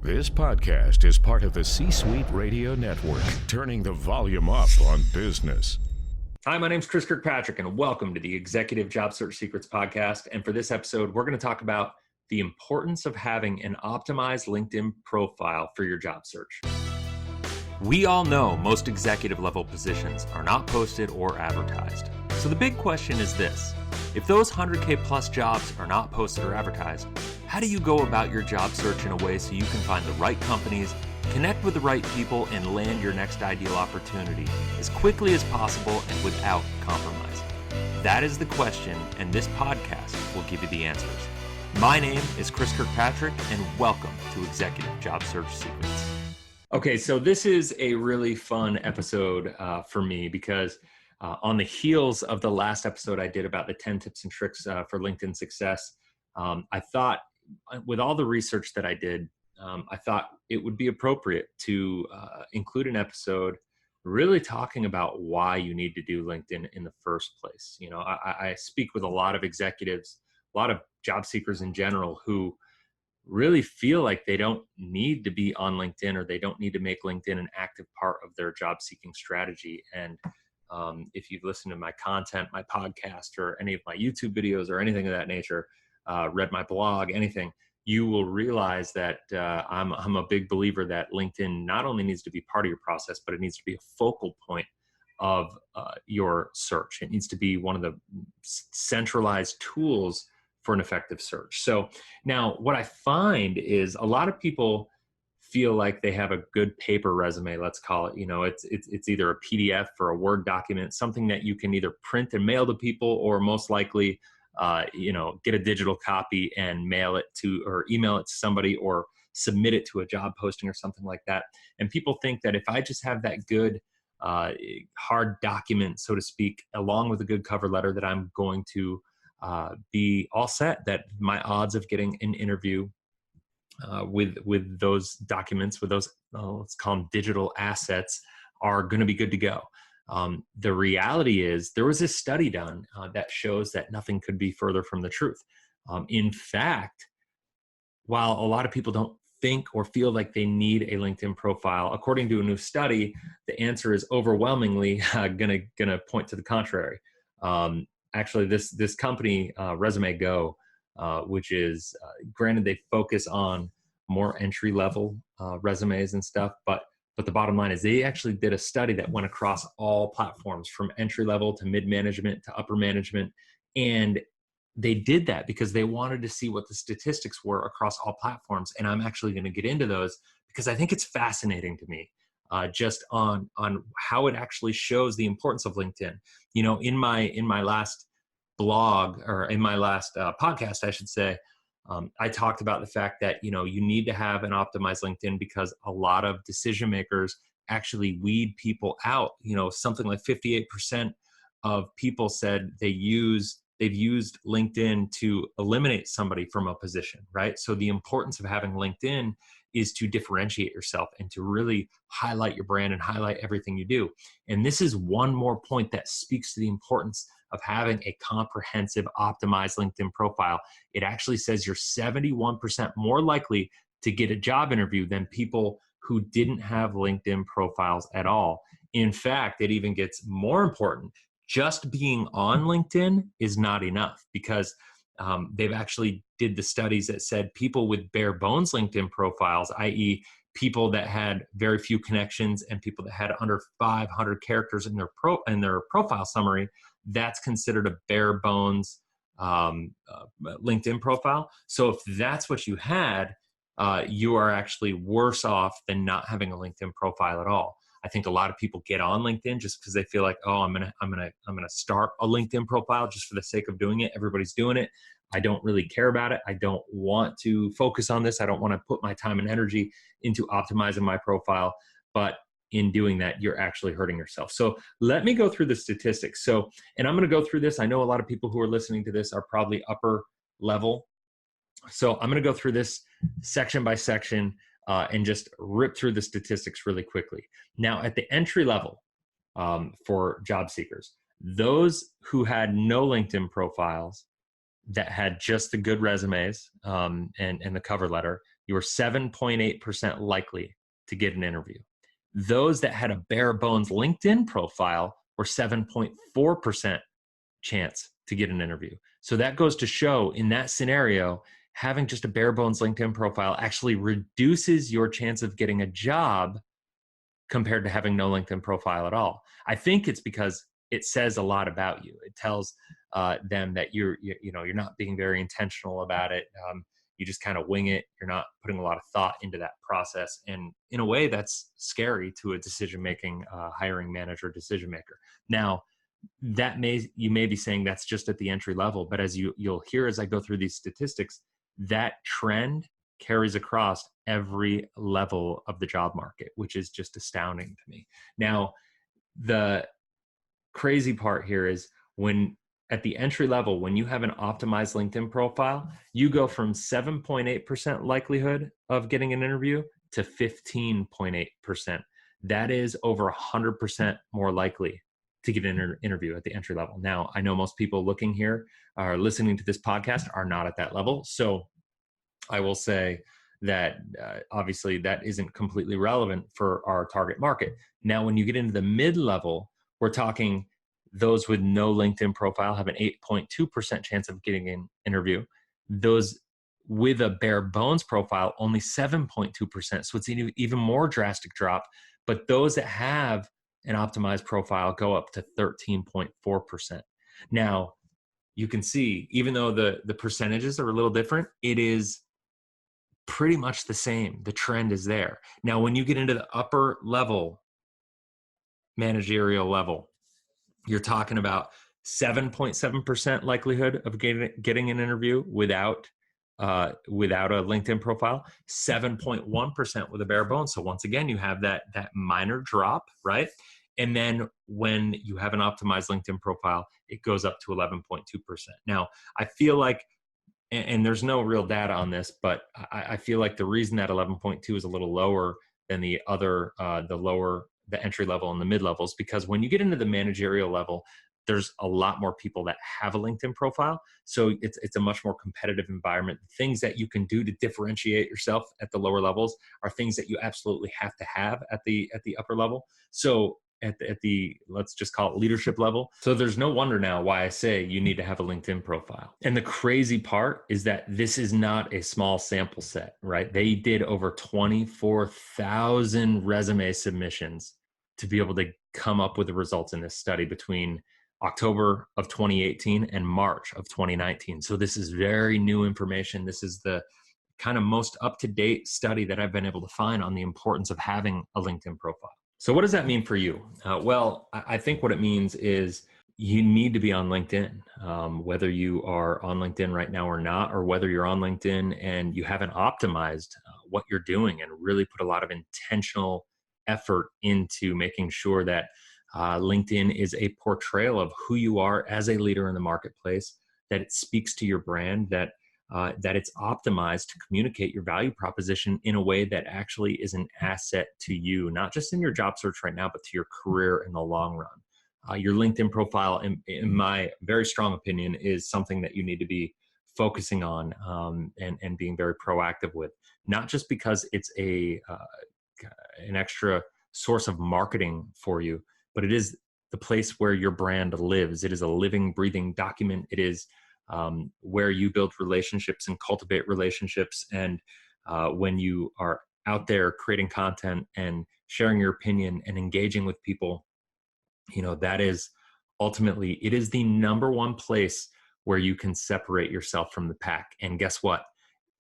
This podcast is part of the C-Suite Radio Network, turning the volume up on business. Hi, my name is Chris Kirkpatrick, and welcome to the Executive Job Search Secrets podcast. And for this episode, we're going to talk about the importance of having an optimized LinkedIn profile for your job search. We all know most executive level positions are not posted or advertised. So the big question is this: if those 100K plus jobs are not posted or advertised, how do you go about your job search in a way so you can find the right companies, connect with the right people, and land your next ideal opportunity as quickly as possible and without compromise? That is the question, and this podcast will give you the answers. My name is Chris Kirkpatrick, and welcome to Executive Job Search Secrets. Okay, so this is a really fun episode for me because on the heels of the last episode I did about the 10 tips and tricks for LinkedIn success, I thought, with all the research that I did, I thought it would be appropriate to include an episode really talking about why you need to do LinkedIn in the first place. You know, I speak with a lot of executives, a lot of job seekers in general, who really feel like they don't need to be on LinkedIn, or they don't need to make LinkedIn an active part of their job seeking strategy. And if you've listened to my content, my podcast, or any of my YouTube videos or anything of that nature, read my blog, anything, you will realize that I'm a big believer that LinkedIn not only needs to be part of your process, but it needs to be a focal point of your search. It needs to be one of the centralized tools for an effective search. So now what I find is a lot of people feel like they have a good paper resume, let's call it. You know, it's either a PDF or a Word document, something that you can either print and mail to people, or most likely get a digital copy and mail it to, or email it to somebody, or submit it to a job posting or something like that. And people think that if I just have that good hard document, so to speak, along with a good cover letter, that I'm going to be all set, that my odds of getting an interview with those documents, with those, let's call them digital assets, are going to be good to go. The reality is there was this study done that shows that nothing could be further from the truth. In fact, while a lot of people don't think or feel like they need a LinkedIn profile, according to a new study, the answer is overwhelmingly gonna point to the contrary. Actually, this company, Resume Go, which is, granted, they focus on more entry-level resumes and stuff, but the bottom line is they actually did a study that went across all platforms, from entry-level to mid-management to upper management. And they did that because they wanted to see what the statistics were across all platforms. And I'm actually going to get into those because I think it's fascinating to me, just on how it actually shows the importance of LinkedIn. You know, in my last blog, or in my last podcast, I should say, I talked about the fact that, you know, you need to have an optimized LinkedIn because a lot of decision makers actually weed people out. You know, something like 58% of people said they've used LinkedIn to eliminate somebody from a position, right? So the importance of having LinkedIn is to differentiate yourself and to really highlight your brand and highlight everything you do. And this is one more point that speaks to the importance of having a comprehensive, optimized LinkedIn profile. It actually says you're 71% more likely to get a job interview than people who didn't have LinkedIn profiles at all. In fact, it even gets more important. Just being on LinkedIn is not enough, because they've actually did the studies that said people with bare bones LinkedIn profiles, i.e. people that had very few connections and people that had under 500 characters in their profile summary, that's considered a bare bones LinkedIn profile. So if that's what you had, you are actually worse off than not having a LinkedIn profile at all. I think a lot of people get on LinkedIn just because they feel like, oh, I'm gonna start a LinkedIn profile just for the sake of doing it. Everybody's doing it. I don't really care about it. I don't want to focus on this. I don't want to put my time and energy into optimizing my profile. But in doing that, you're actually hurting yourself. So let me go through the statistics. And I'm going to go through this. I know a lot of people who are listening to this are probably upper level. So I'm going to go through this section by section and just rip through the statistics really quickly. Now, at the entry level for job seekers, those who had no LinkedIn profiles, that had just the good resumes and the cover letter, you were 7.8% likely to get an interview. Those that had a bare bones LinkedIn profile were 7.4% chance to get an interview. So that goes to show in that scenario, having just a bare bones LinkedIn profile actually reduces your chance of getting a job compared to having no LinkedIn profile at all. I think it's because it says a lot about you. It tells them that you're not being very intentional about it. You just kind of wing it. You're not putting a lot of thought into that process. And in a way, that's scary to a decision-making hiring manager, decision maker. Now, you may be saying that's just at the entry level, but as you'll hear as I go through these statistics, that trend carries across every level of the job market, which is just astounding to me. Now, the crazy part here is when at the entry level, when you have an optimized LinkedIn profile, you go from 7.8% likelihood of getting an interview to 15.8%. That is over 100% more likely to get an interview at the entry level. Now, I know most people looking here or listening to this podcast are not at that level. So I will say that obviously that isn't completely relevant for our target market. Now, when you get into the mid-level, we're talking those with no LinkedIn profile have an 8.2% chance of getting an interview. Those with a bare bones profile, only 7.2%. So it's an even more drastic drop. But those that have an optimized profile go up to 13.4%. Now, you can see, even though the percentages are a little different, it is pretty much the same. The trend is there. Now, when you get into the upper level, managerial level, you're talking about 7.7% likelihood of getting an interview without a LinkedIn profile, 7.1% with a bare bones. So once again, you have that minor drop, right? And then when you have an optimized LinkedIn profile, it goes up to 11.2%. Now, I feel like, and there's no real data on this, but I feel like the reason that 11.2 is a little lower than the other, the entry level and the mid levels, because when you get into the managerial level, there's a lot more people that have a LinkedIn profile. So it's a much more competitive environment. Things that you can do to differentiate yourself at the lower levels are things that you absolutely have to have at the upper level. So at the let's just call it leadership level. So there's no wonder now why I say you need to have a LinkedIn profile. And the crazy part is that this is not a small sample set, right? They did over 24,000 resume submissions to be able to come up with the results in this study between October of 2018 and March of 2019. So this is very new information. This is the kind of most up-to-date study that I've been able to find on the importance of having a LinkedIn profile. So what does that mean for you? Well, I think what it means is you need to be on LinkedIn, whether you are on LinkedIn right now or not, or whether you're on LinkedIn and you haven't optimized what you're doing and really put a lot of intentional effort into making sure that LinkedIn is a portrayal of who you are as a leader in the marketplace, that it speaks to your brand, that it's optimized to communicate your value proposition in a way that actually is an asset to you, not just in your job search right now, but to your career in the long run. Your LinkedIn profile, in my very strong opinion, is something that you need to be focusing on and being very proactive with, not just because it's an extra source of marketing for you, but it is the place where your brand lives. It is a living, breathing document. It is where you build relationships and cultivate relationships. And when you are out there creating content and sharing your opinion and engaging with people, that is ultimately, it is the number one place where you can separate yourself from the pack. And guess what?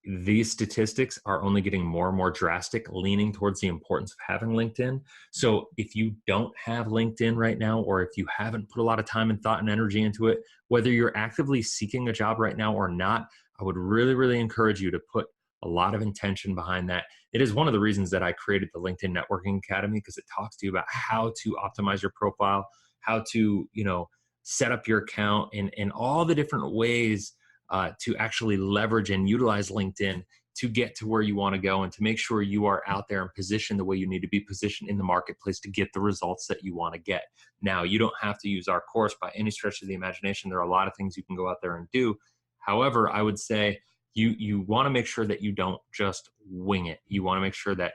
These statistics are only getting more and more drastic, leaning towards the importance of having LinkedIn. So if you don't have LinkedIn right now, or if you haven't put a lot of time and thought and energy into it, whether you're actively seeking a job right now or not, I would really, really encourage you to put a lot of intention behind that. It is one of the reasons that I created the LinkedIn Networking Academy, because it talks to you about how to optimize your profile, how to, set up your account and all the different ways to actually leverage and utilize LinkedIn to get to where you want to go and to make sure you are out there and positioned the way you need to be positioned in the marketplace to get the results that you want to get. Now, you don't have to use our course by any stretch of the imagination. There are a lot of things you can go out there and do. However, I would say you want to make sure that you don't just wing it. You want to make sure that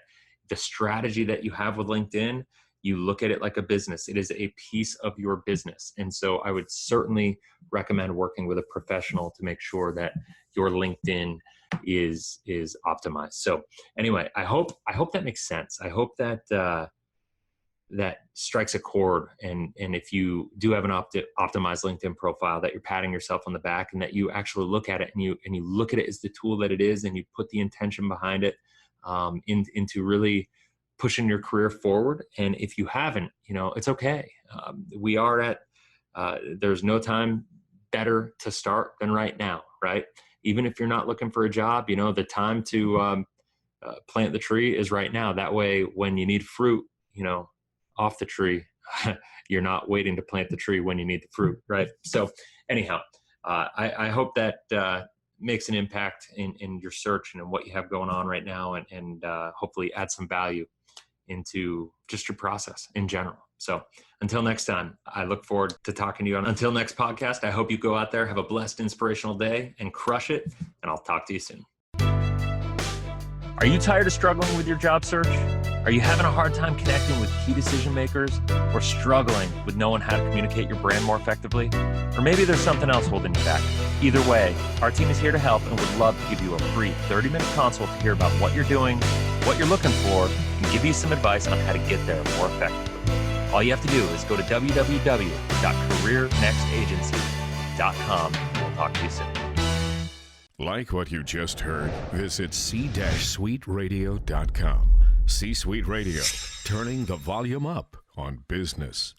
the strategy that you have with LinkedIn, you look at it like a business. It is a piece of your business. And so I would certainly recommend working with a professional to make sure that your LinkedIn is optimized. So anyway, I hope that makes sense. I hope that that strikes a chord. And if you do have an optimized LinkedIn profile, that you're patting yourself on the back, and that you actually look at it and you look at it as the tool that it is, and you put the intention behind it into really pushing your career forward. And if you haven't, it's okay. We are at, there's no time better to start than right now, right? Even if you're not looking for a job, the time to plant the tree is right now. That way, when you need fruit, off the tree, you're not waiting to plant the tree when you need the fruit, right? So anyhow, I hope that makes an impact in your search and in what you have going on right now, and hopefully add some value into just your process in general. So until next time, I look forward to talking to you until next podcast. I hope you go out there, have a blessed, inspirational day, and crush it. And I'll talk to you soon. Are you tired of struggling with your job search? Are you having a hard time connecting with key decision makers, or struggling with knowing how to communicate your brand more effectively? Or maybe there's something else holding you back. Either way, our team is here to help and would love to give you a free 30-minute consult to hear about what you're doing, what you're looking for, and give you some advice on how to get there more effectively. All you have to do is go to www.careernextagency.com, and we'll talk to you soon. Like what you just heard? Visit c-suiteradio.com. C-Suite Radio, turning the volume up on business.